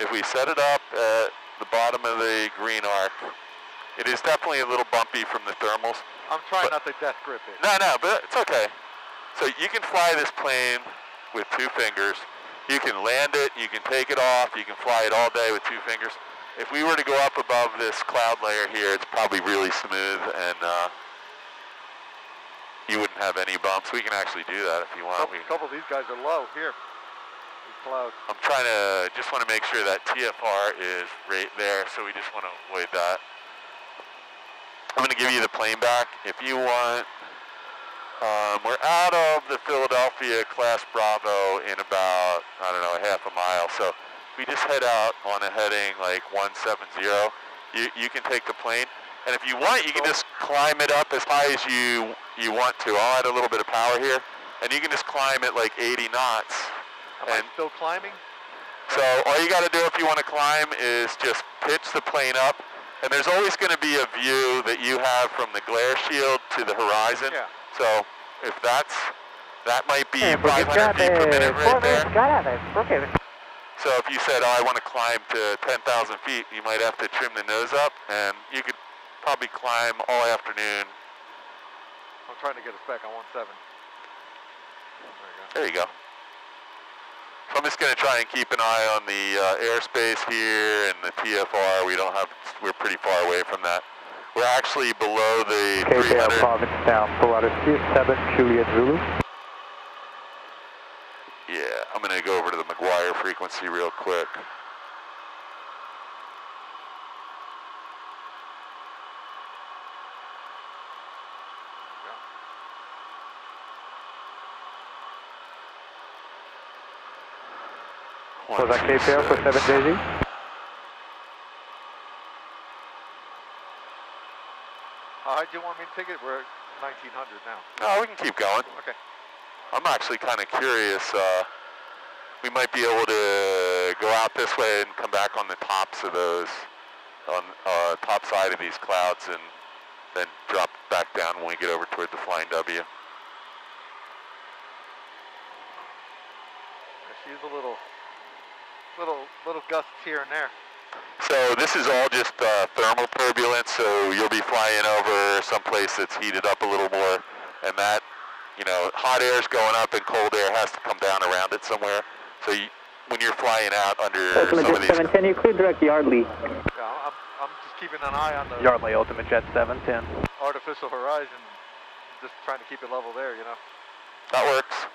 if we set it up at the bottom of the green arc, it is definitely a little bumpy from the thermals. I'm trying not to death grip it. No, but it's okay. So you can fly this plane with 2 fingers. You can land it, you can take it off, you can fly it all day with 2 fingers. If we were to go up above this cloud layer here, it's probably really smooth and you wouldn't have any bumps. We can actually do that if you want. A couple of these guys are low here. These clouds. I'm just want to make sure that TFR is right there, so we just want to avoid that. I'm going to give you the plane back. If you want, we're out of the Philadelphia Class Bravo in about, I don't know, a half a mile. So if we just head out on a heading like 170, you can take the plane. And if you want, you can just climb it up as high as you want to. I'll add a little bit of power here. And you can just climb it like 80 knots. Am I still climbing? So all you got to do if you want to climb is just pitch the plane up. And there's always going to be a view that you have from the glare shield to the horizon. Yeah. So if that might be 500 feet per minute right there. Okay. So if you said, oh, I want to climb to 10,000 feet, you might have to trim the nose up, and you could probably climb all afternoon. I'm trying to get a spec on 17. There you go. So I'm just going to try and keep an eye on the airspace here and the TFR. We're pretty far away from that. We're actually below the 300. Down, Pilatus 7, Juliet Zulu. Yeah, I'm going to go over to the McGuire frequency real quick. Was that KPL for 7JZ? How high do you want me to take it? We're at 1900 now. No, we can keep going. Okay. I'm actually kind of curious. We might be able to go out this way and come back on the tops of those, on top side of these clouds, and then drop back down when we get over toward the Flying W. She's a little gusts here and there. So this is all just thermal turbulence, so you'll be flying over someplace that's heated up a little more, and that, hot air's going up and cold air has to come down around it somewhere. So when you're flying out under Ultimate some of Jet these... 710, you clear direct Yardley. Yeah, I'm just keeping an eye on the... Yardley, Ultimate Jet 710. Artificial horizon, just trying to keep it level there, That works.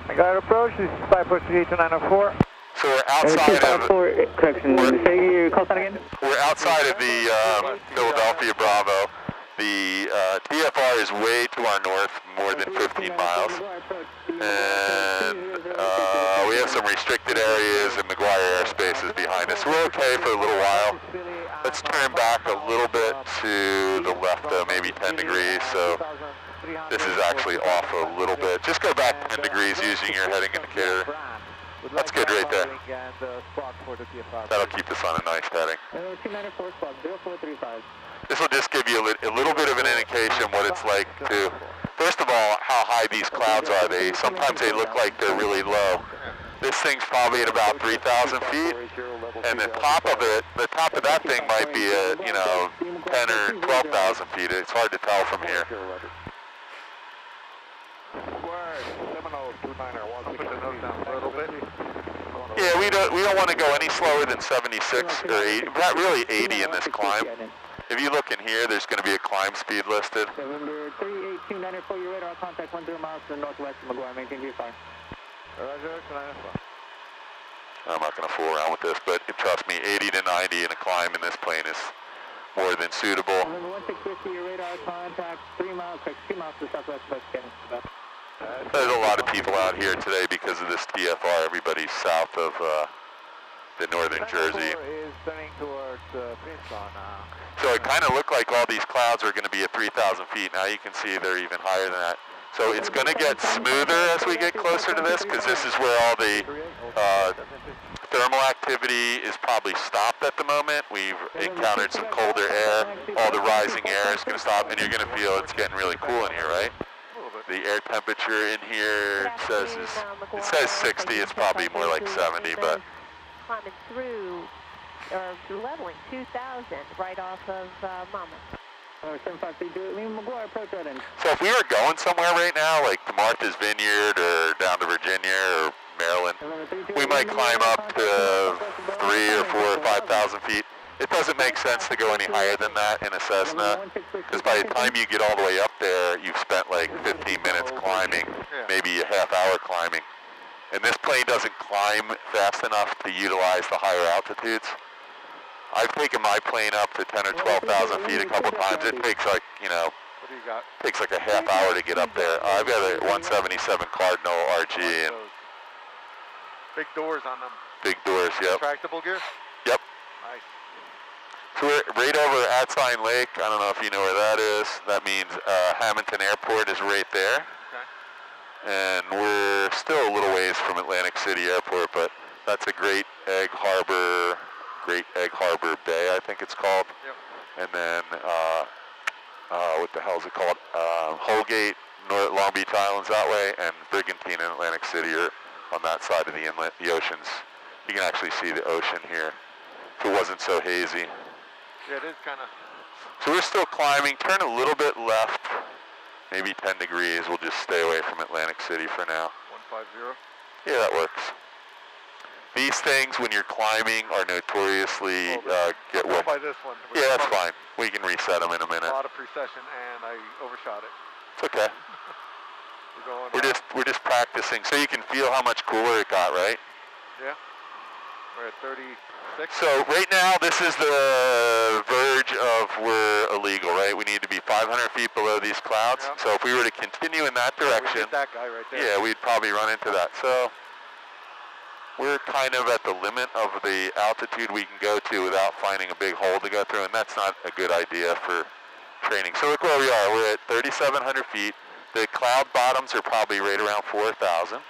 I got an approach, this is 5-8-904. So we're outside of... Correction, say your call sign again? We're outside of the Philadelphia Bravo. The TFR is way to our north, more than 15 miles. And we have some restricted areas and McGuire airspace is behind us. We're okay for a little while. Let's turn back a little bit to the left, though, maybe 10 degrees. So this is actually off a little bit. Just go back 10 degrees using your heading indicator. That's good right there. That'll keep us on a nice heading. 294 squawk, 0435. This will just give you a little bit of an indication what it's like to, first of all, how high these clouds are. Sometimes they look like they're really low. This thing's probably at about 3,000 feet, and the top of that thing might be at, 10 or 12,000 feet. It's hard to tell from here. Yeah, we don't want to go any slower than 76 or 80. Not really 80 in this climb. If you look in here, there's going to be a climb speed listed. November 38294, your radar contact 10 miles to the northwest of McGuire. Maintain G5. I'm not going to fool around with this, but trust me, 80 to 90 in a climb in this plane is more than suitable. November 1650, your radar contact 3 miles, 2 miles to the southwest of Canada. There's a lot of people out here today because of this TFR. Everybody's south of the northern Jersey. So it kind of looked like all these clouds are going to be at 3,000 feet. Now you can see they're even higher than that. So it's going to get smoother as we get closer to this, because this is where all the thermal activity is probably stopped at the moment. We've encountered some colder air. All the rising air is going to stop, and you're going to feel it's getting really cool in here, right? The air temperature in here says 60. It's probably more like 70, but climbing through, or leveling 2,000 right off of Monmouth. 753 Juliet Lima, McGuire, approach that end. So if we were going somewhere right now, like to Martha's Vineyard or down to Virginia or Maryland, we might climb up to 3 or 4 or 5,000 feet. It doesn't make sense to go any higher than that in a Cessna, because by the time you get all the way up there, you've spent like 15 minutes climbing, maybe a half hour climbing. And this plane doesn't climb fast enough to utilize the higher altitudes. I've taken my plane up to 10 or 12,000 feet a couple times. It takes like, you know, What do you got? takes like a half hour to get up there. I've got a 177 Cardinal RG and Big doors on them. big doors, yep. Retractable gear? Yep. Nice. So we're right over at Atsign Lake. I don't know if you know where that is. That means Hamilton Airport is right there. Okay. And we're still a little ways from Atlantic City Airport, but that's a Great Egg Harbor Bay, I think it's called. Yep. And then, what the hell is it called? Holgate, Long Beach Islands that way, and Brigantine and Atlantic City are on that side of the inlet, the oceans. You can actually see the ocean here, if it wasn't so hazy. Yeah, it is kind of. So we're still climbing, turn a little bit left, maybe 10 degrees. We'll just stay away from Atlantic City for now. 150. Yeah, that works. These things, when you're climbing, are notoriously get Go wet. by this one. Yeah, that's fine. We can reset them in a minute. A lot of precession, and I overshot it. It's okay. We're going. We're just practicing, so you can feel how much cooler it got, right? Yeah. We're at 36. So right now, this is the verge of we're illegal, right? We need to be 500 feet below these clouds. Yeah. So if we were to continue in that We direction, hit that guy right there. yeah, we'd probably run into that. So we're kind of at the limit of the altitude we can go to without finding a big hole to go through, and that's not a good idea for training. So look where we are. We're at 3,700 feet. The cloud bottoms are probably right around 4,000.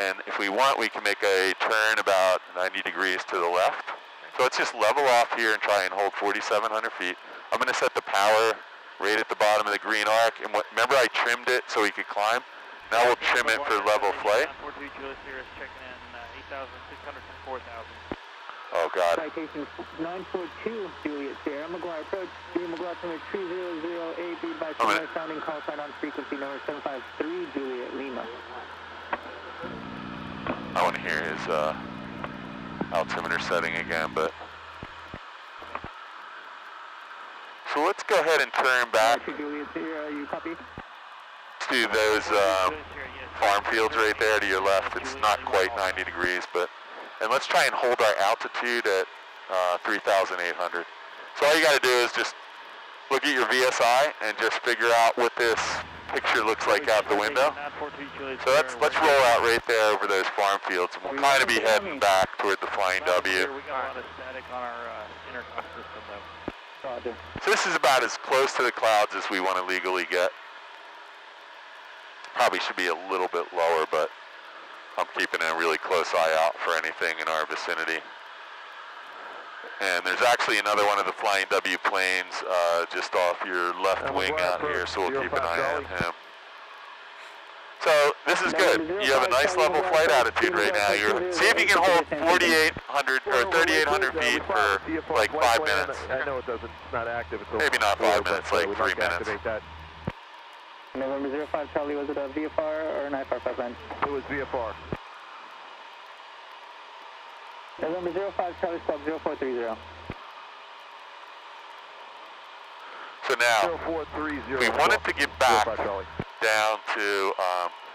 And if we want, we can make a turn about 90 degrees to the left. So let's just level off here and try and hold 4,700 feet. I'm going to set the power right at the bottom of the green arc. And remember I trimmed it so we could climb? Now we'll trim it for level flight. 42 Julius Sierra checking in 8,600 from 4,000. Oh, God. Citation 942 Juliet Sierra, McGuire approach, McGuire number 3008, lead by sonar sounding call sign on frequency number 753 Juliet Lima. I want to hear his altimeter setting again, but... So let's go ahead and turn back Juliet Sierra, you copy? to those farm fields right there to your left. It's not quite 90 degrees, but... And let's try and hold our altitude at 3,800. So all you got to do is just look at your VSI and just figure out what this picture looks like out the window. So let's roll out right there over those farm fields, and we'll kind of be heading back toward the Flying W. We got a lot of static on our intercom system, though. So this is about as close to the clouds as we want to legally get. Probably should be a little bit lower, but I'm keeping a really close eye out for anything in our vicinity. And there's actually another one of the Flying W planes just off your left wing out here, so we'll keep an eye on him. So this is good. You have a nice level flight attitude right now. See if you can hold 4,800 or 3,800 feet for like 5 minutes. I know it's not active. Maybe not 5 minutes, like 3 minutes. November 05 Charlie, was it a VFR or an IFR pipeline? It was VFR. November 05 Charlie, squawk 0430. So now, 0430. we wanted to get back down to,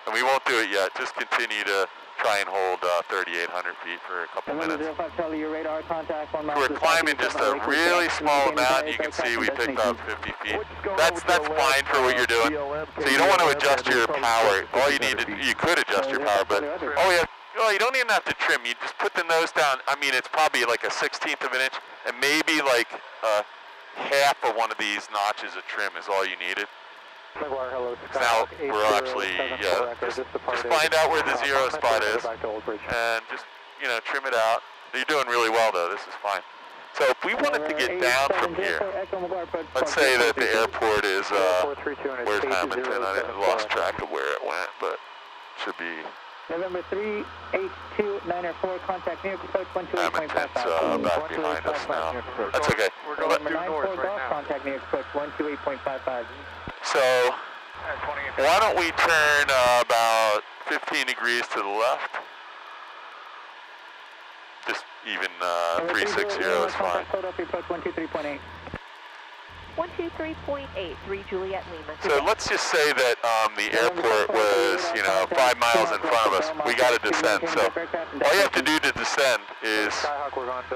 and we won't do it yet, just continue to try and hold 3,800 feet for a couple minutes. November 05 Charlie, your radar contact on So we're climbing just a really small amount. You can see we picked up 50 feet. That's fine for what you're doing. So you don't want to adjust your power. All you need to do, you could adjust your power, but you don't even have to trim. You just put the nose down. I mean, it's probably like a 1/16 of an inch, and maybe like half of one of these notches of trim is all you needed. Now we're actually, just find out where the zero spot is, and just, trim it out. You're doing really well though, this is fine. So if we wanted to get down from here, let's say that the airport is, where's Hamilton? I lost track of where it went, but should be November 3, H2904, contact New York approach Hamilton's 128.55. back behind us now. That's okay. We're going due November north 94 right Golf, now. contact New York approach 128.55. So why don't we turn about 15 degrees to the left? Just even 360 is fine. Philadelphia approach 123.8. 123.8, 3 Juliet Lima. So let's just say that the airport was, 5 miles in front of us. We got to descend. So all you have to do to descend is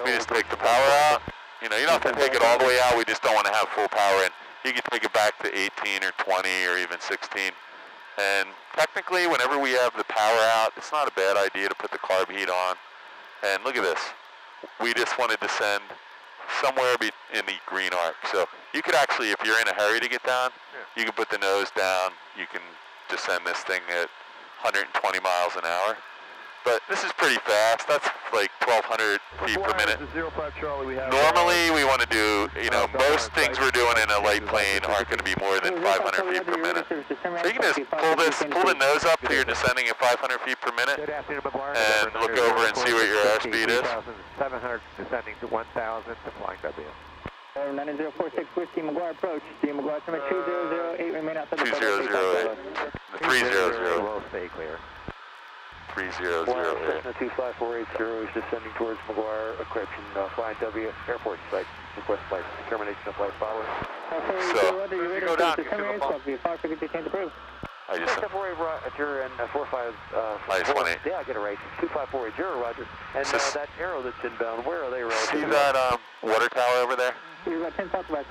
we just take the power out. You don't have to take it all the way out. We just don't want to have full power in. You can take it back to 18 or 20 or even 16. And technically, whenever we have the power out, it's not a bad idea to put the carb heat on. And look at this. We just want to descend somewhere in the green arc. So you could actually, if you're in a hurry to get down, you can put the nose down. You can descend this thing at 120 miles an hour. But this is pretty fast. That's like 1,200 feet per minute. Normally, we want to do, most things we're doing in a light plane aren't going to be more than 500 feet per minute. So you can just pull the nose up till you're descending at 500 feet per minute, and look over and see what your airspeed is. 700 descending to 1,000 to flying W. 9046 Whiskey McGuire approach. D. McGuire Summit 2008, remain outside the 2008. 3008. Will stay clear. 3008. Cessna 25480 is descending towards McGuire, correction, flying W, airport site, request flight, termination of flight following. So, you go down, you feel the bump. I just Cessna 480, you're in 45, Nice, 20. yeah, I get it right, 25480, roger. And that arrow that's inbound, where are they relative? see that water tower over there? You're about 10 southwest.